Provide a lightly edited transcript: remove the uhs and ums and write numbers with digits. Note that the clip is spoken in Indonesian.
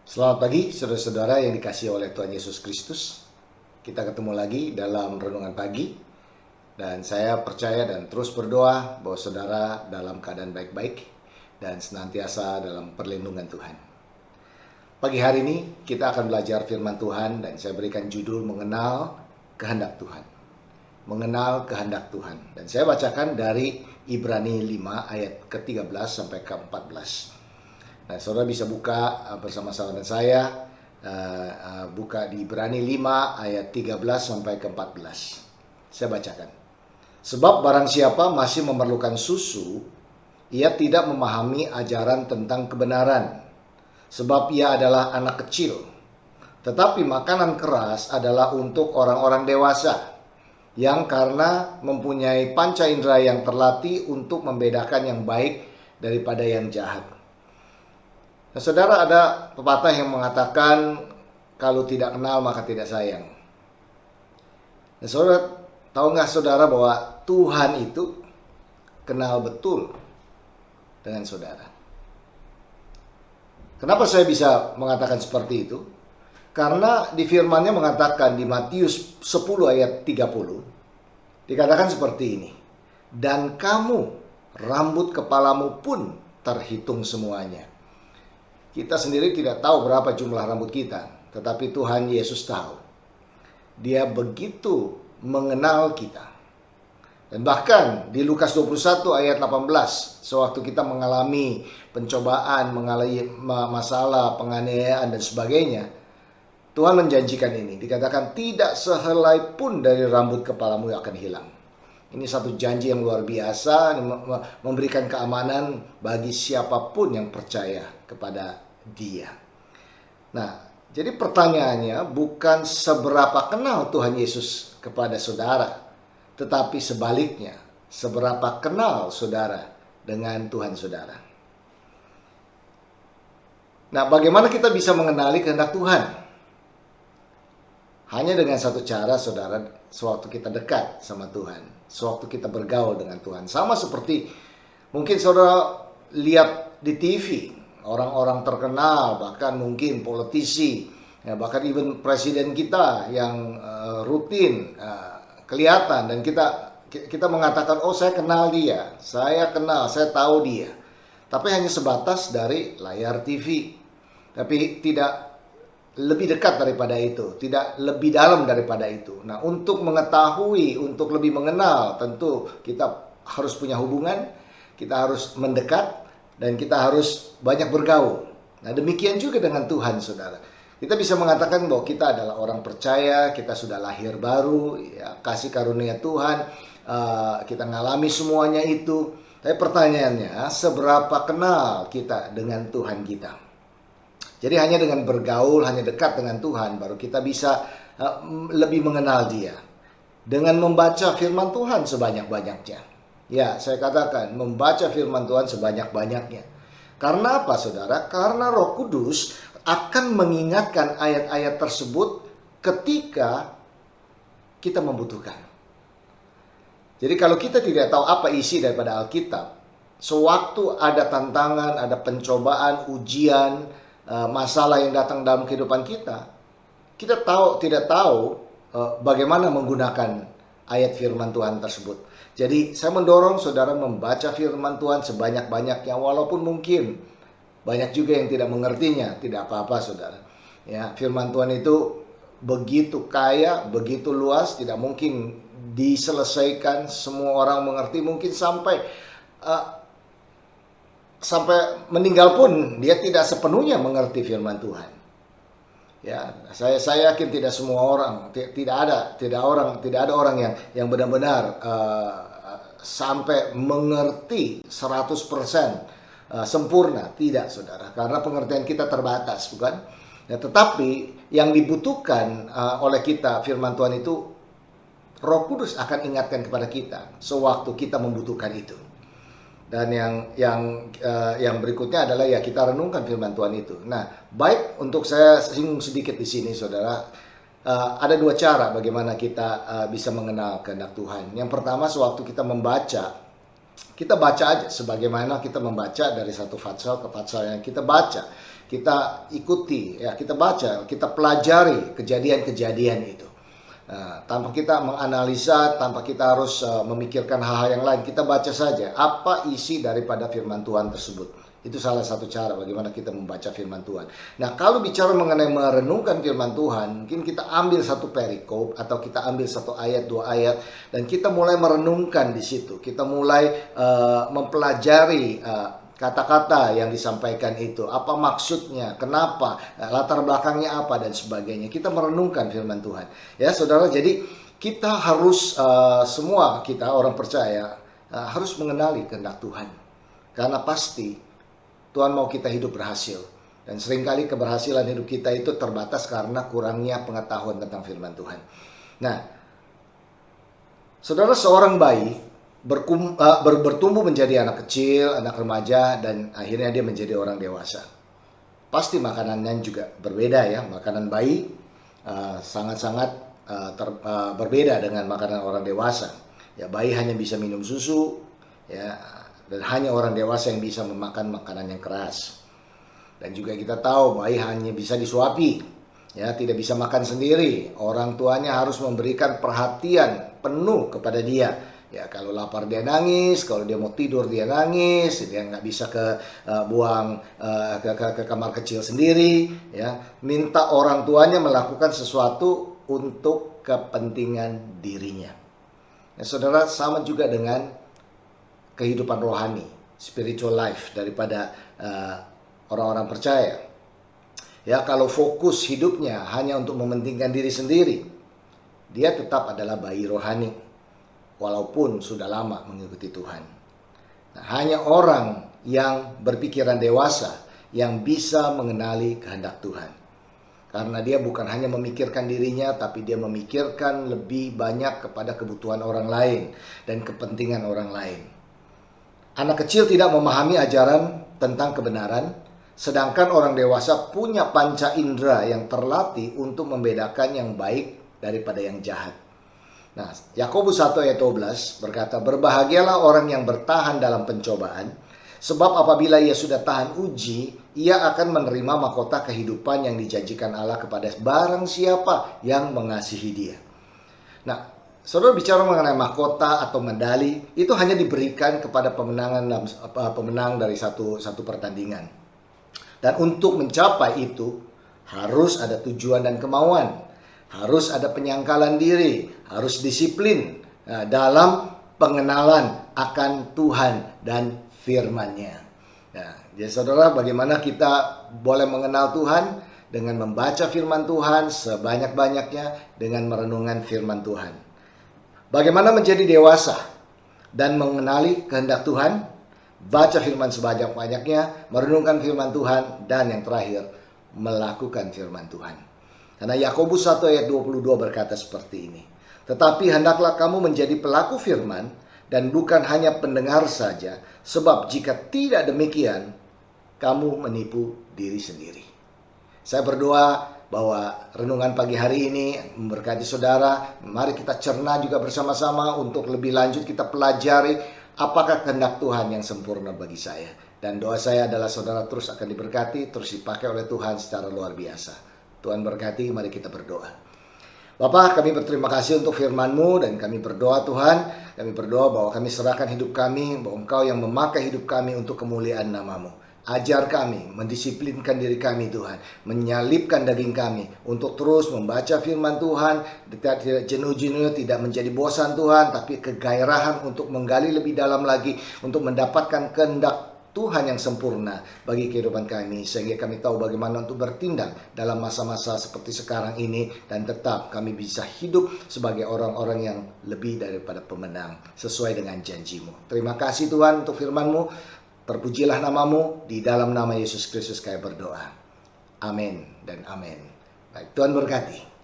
Selamat pagi, saudara-saudara yang dikasihi oleh Tuhan Yesus Kristus. Kita ketemu lagi dalam renungan pagi. Dan saya percaya dan terus berdoa bahwa saudara dalam keadaan baik-baik dan senantiasa dalam perlindungan Tuhan. Pagi hari ini kita akan belajar firman Tuhan dan saya berikan judul Mengenal Kehendak Tuhan. Mengenal Kehendak Tuhan. Dan saya bacakan dari Ibrani 5 ayat ke-13 sampai ke-14. Nah, saudara bisa buka bersama-sama dengan saya, buka di Ibrani 5 ayat 13 sampai ke 14. Saya bacakan. Sebab barang siapa masih memerlukan susu, ia tidak memahami ajaran tentang kebenaran. Sebab ia adalah anak kecil. Tetapi makanan keras adalah untuk orang-orang dewasa, yang karena mempunyai panca indera yang terlatih untuk membedakan yang baik daripada yang jahat. Nah, saudara, ada pepatah yang mengatakan kalau tidak kenal maka tidak sayang. Nah, saudara, tahu nggak saudara bahwa Tuhan itu kenal betul dengan saudara? Kenapa saya bisa mengatakan seperti itu? Karena di firman-Nya mengatakan di Matius 10 ayat 30, dikatakan seperti ini. Dan kamu, rambut kepalamu pun terhitung semuanya. Kita sendiri tidak tahu berapa jumlah rambut kita, tetapi Tuhan Yesus tahu. Dia begitu mengenal kita. Dan bahkan di Lukas 21 ayat 18, sewaktu kita mengalami pencobaan, mengalami masalah, penganiayaan dan sebagainya, Tuhan menjanjikan ini. Dikatakan tidak sehelai pun dari rambut kepalamu yang akan hilang. Ini satu janji yang luar biasa, memberikan keamanan bagi siapapun yang percaya kepada Dia. Nah, jadi pertanyaannya bukan seberapa kenal Tuhan Yesus kepada saudara, tetapi sebaliknya, seberapa kenal saudara dengan Tuhan saudara. Nah, bagaimana kita bisa mengenali kehendak Tuhan? Hanya dengan satu cara, saudara, sewaktu kita dekat sama Tuhan, sewaktu kita bergaul dengan Tuhan. Sama seperti mungkin saudara lihat di TV, orang-orang terkenal, bahkan mungkin politisi, ya, bahkan even presiden kita yang rutin kelihatan, dan kita mengatakan, oh saya kenal dia, saya kenal, saya tahu dia. Tapi hanya sebatas dari layar TV. Tapi tidak lebih dekat daripada itu, tidak lebih dalam daripada itu. Nah, untuk mengetahui, untuk lebih mengenal, tentu kita harus punya hubungan, kita harus mendekat, dan kita harus banyak bergaul. Nah, demikian juga dengan Tuhan, saudara. Kita bisa mengatakan bahwa kita adalah orang percaya, kita sudah lahir baru, ya, kasih karunia Tuhan, kita ngalami semuanya itu. Tapi pertanyaannya, seberapa kenal kita dengan Tuhan kita? Jadi hanya dengan bergaul, hanya dekat dengan Tuhan, baru kita bisa lebih mengenal Dia. Dengan membaca firman Tuhan sebanyak-banyaknya. Ya, saya katakan, membaca firman Tuhan sebanyak-banyaknya. Karena apa, saudara? Karena Roh Kudus akan mengingatkan ayat-ayat tersebut ketika kita membutuhkan. Jadi kalau kita tidak tahu apa isi daripada Alkitab, sewaktu ada tantangan, ada pencobaan, ujian, masalah yang datang dalam kehidupan kita, kita tidak tahu bagaimana menggunakan ayat firman Tuhan tersebut. Jadi saya mendorong saudara membaca firman Tuhan sebanyak-banyaknya, walaupun mungkin banyak juga yang tidak mengertinya, tidak apa-apa saudara. Ya, firman Tuhan itu begitu kaya, begitu luas, tidak mungkin diselesaikan semua orang mengerti, mungkin sampai meninggal pun dia tidak sepenuhnya mengerti firman Tuhan. Ya, saya yakin tidak semua orang, tidak ada orang yang benar-benar sampai mengerti 100% sempurna, tidak, saudara. Karena pengertian kita terbatas, bukan? Ya, tetapi yang dibutuhkan oleh kita firman Tuhan itu, Roh Kudus akan ingatkan kepada kita sewaktu kita membutuhkan itu. Dan yang berikutnya adalah ya kita renungkan firman Tuhan itu. Nah, baik, untuk saya singgung sedikit di sini, saudara. Ada dua cara bagaimana kita bisa mengenal kehendak Tuhan. Yang pertama, sewaktu kita membaca Kita baca aja sebagaimana kita membaca dari satu fatsal ke fatsal yang kita baca. Kita ikuti, ya kita baca, kita pelajari kejadian-kejadian itu. Tanpa kita menganalisa, tanpa kita harus memikirkan hal-hal yang lain, kita baca saja apa isi daripada firman Tuhan tersebut. Itu salah satu cara bagaimana kita membaca firman Tuhan. Nah, kalau bicara mengenai merenungkan firman Tuhan, mungkin kita ambil satu perikop atau kita ambil satu ayat, dua ayat, dan kita mulai merenungkan di situ. Kita mulai mempelajari kata-kata yang disampaikan itu, apa maksudnya, kenapa, latar belakangnya apa, dan sebagainya. Kita merenungkan firman Tuhan. Ya, saudara, jadi kita harus, semua kita orang percaya, harus mengenali kehendak Tuhan. Karena pasti Tuhan mau kita hidup berhasil. Dan seringkali keberhasilan hidup kita itu terbatas karena kurangnya pengetahuan tentang firman Tuhan. Nah, saudara, seorang bayi bertumbuh menjadi anak kecil, anak remaja, dan akhirnya dia menjadi orang dewasa. Pasti makanannya juga berbeda ya. Makanan bayi sangat-sangat berbeda dengan makanan orang dewasa. Ya, bayi hanya bisa minum susu, ya, dan hanya orang dewasa yang bisa memakan makanan yang keras. Dan juga kita tahu bayi hanya bisa disuapi, ya, tidak bisa makan sendiri. Orang tuanya harus memberikan perhatian penuh kepada dia. Ya, kalau lapar dia nangis, kalau dia mau tidur dia nangis, dia nggak bisa buang ke kamar kecil sendiri. Ya, minta orang tuanya melakukan sesuatu untuk kepentingan dirinya. Nah, saudara, sama juga dengan kehidupan rohani, spiritual life daripada orang-orang percaya. Ya, kalau fokus hidupnya hanya untuk mementingkan diri sendiri, dia tetap adalah bayi rohani, walaupun sudah lama mengikuti Tuhan. Nah, hanya orang yang berpikiran dewasa yang bisa mengenali kehendak Tuhan. Karena dia bukan hanya memikirkan dirinya, tapi dia memikirkan lebih banyak kepada kebutuhan orang lain dan kepentingan orang lain. Anak kecil tidak memahami ajaran tentang kebenaran, sedangkan orang dewasa punya panca indera yang terlatih untuk membedakan yang baik daripada yang jahat. Nah, Yakobus 1 ayat 12 berkata, "Berbahagialah orang yang bertahan dalam pencobaan, sebab apabila ia sudah tahan uji, ia akan menerima mahkota kehidupan yang dijanjikan Allah kepada barang siapa yang mengasihi dia." Nah, saudara, bicara mengenai mahkota atau medali, itu hanya diberikan kepada pemenang dari satu pertandingan. Dan untuk mencapai itu, harus ada tujuan dan kemauan. Harus ada penyangkalan diri, harus disiplin dalam pengenalan akan Tuhan dan firman-Nya. Nah, jadi saudara, bagaimana kita boleh mengenal Tuhan? Dengan membaca firman Tuhan sebanyak-banyaknya, dengan merenungkan firman Tuhan. Bagaimana menjadi dewasa dan mengenali kehendak Tuhan? Baca firman sebanyak-banyaknya, merenungkan firman Tuhan, dan yang terakhir, melakukan firman Tuhan. Karena Yakobus 1 ayat 22 berkata seperti ini, "Tetapi hendaklah kamu menjadi pelaku firman dan bukan hanya pendengar saja, sebab jika tidak demikian, kamu menipu diri sendiri." Saya berdoa bahwa renungan pagi hari ini memberkati saudara. Mari kita cerna juga bersama-sama untuk lebih lanjut kita pelajari apakah kehendak Tuhan yang sempurna bagi saya. Dan doa saya adalah saudara terus akan diberkati, terus dipakai oleh Tuhan secara luar biasa. Tuhan berkati, mari kita berdoa. Bapa, kami berterima kasih untuk firman-Mu, dan kami berdoa Tuhan, kami berdoa bahwa kami serahkan hidup kami, bahwa Engkau yang memakai hidup kami untuk kemuliaan nama-Mu. Ajar kami, mendisiplinkan diri kami Tuhan, menyalipkan daging kami untuk terus membaca firman Tuhan, tidak jenuh-jenuh, tidak menjadi bosan Tuhan, tapi kegairahan untuk menggali lebih dalam lagi, untuk mendapatkan kehendak Tuhan yang sempurna bagi kehidupan kami, sehingga kami tahu bagaimana untuk bertindak dalam masa-masa seperti sekarang ini, dan tetap kami bisa hidup sebagai orang-orang yang lebih daripada pemenang sesuai dengan janji-Mu. Terima kasih Tuhan untuk firman-Mu. Terpujilah nama-Mu, di dalam nama Yesus Kristus kami berdoa. Amin dan amin. Baik, Tuhan berkati.